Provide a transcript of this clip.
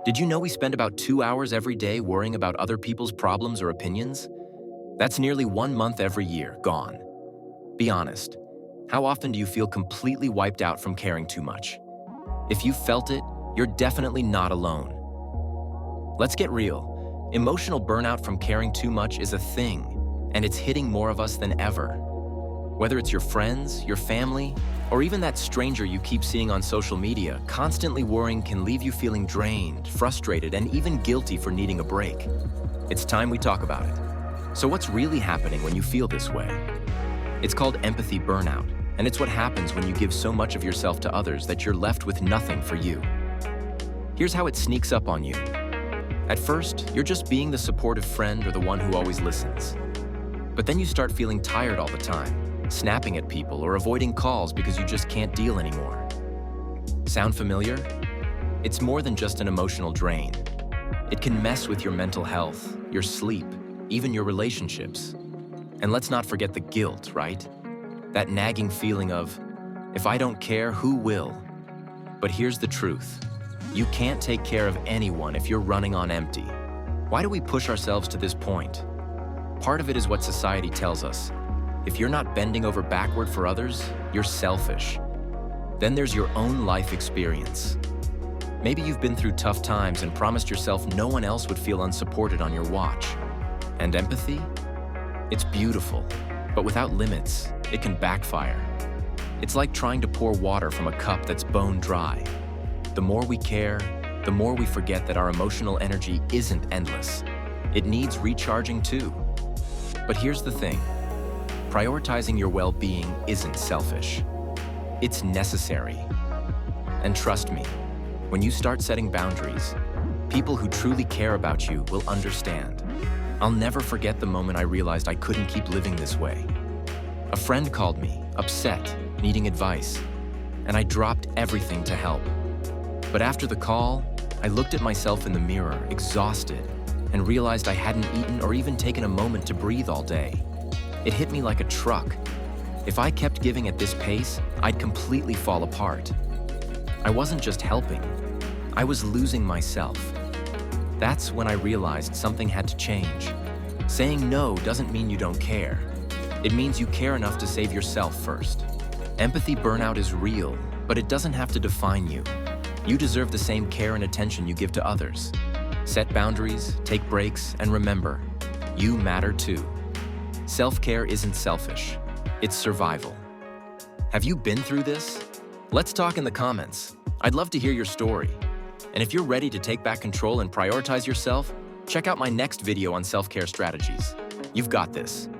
Did you know we spend about 2 hours every day worrying about other people's problems or opinions? That's nearly 1 month every year, gone. Be honest. How often do you feel completely wiped out from caring too much? If you felt it, you're definitely not alone. Let's get real. Emotional burnout from caring too much is a thing, and it's hitting more of us than ever. Whether it's your friends, your family, or even that stranger you keep seeing on social media, constantly worrying can leave you feeling drained, frustrated, and even guilty for needing a break. It's time we talk about it. So what's really happening when you feel this way? It's called empathy burnout, and it's what happens when you give so much of yourself to others that you're left with nothing for you. Here's how it sneaks up on you. At first, you're just being the supportive friend or the one who always listens. But then you start feeling tired all the time, snapping at people or avoiding calls because you just can't deal anymore. Sound familiar? It's more than just an emotional drain. It can mess with your mental health, your sleep, even your relationships. And let's not forget the guilt, right? That nagging feeling of, if I don't care, who will? But here's the truth. You can't take care of anyone if you're running on empty. Why do we push ourselves to this point? Part of it is what society tells us. If you're not bending over backward for others, you're selfish. Then there's your own life experience. Maybe you've been through tough times and promised yourself no one else would feel unsupported on your watch. And empathy? It's beautiful, but without limits, it can backfire. It's like trying to pour water from a cup that's bone dry. The more we care, the more we forget that our emotional energy isn't endless. It needs recharging too. But here's the thing. Prioritizing your well-being isn't selfish. It's necessary. And trust me, when you start setting boundaries, people who truly care about you will understand. I'll never forget the moment I realized I couldn't keep living this way. A friend called me, upset, needing advice, and I dropped everything to help. But after the call, I looked at myself in the mirror, exhausted, and realized I hadn't eaten or even taken a moment to breathe all day. It hit me like a truck. If I kept giving at this pace, I'd completely fall apart. I wasn't just helping, I was losing myself. That's when I realized something had to change. Saying no doesn't mean you don't care. It means you care enough to save yourself first. Empathy burnout is real, but it doesn't have to define you. You deserve the same care and attention you give to others. Set boundaries, take breaks, and remember, you matter too. Self-care isn't selfish, it's survival. Have you been through this? Let's talk in the comments. I'd love to hear your story. And if you're ready to take back control and prioritize yourself, check out my next video on self-care strategies. You've got this.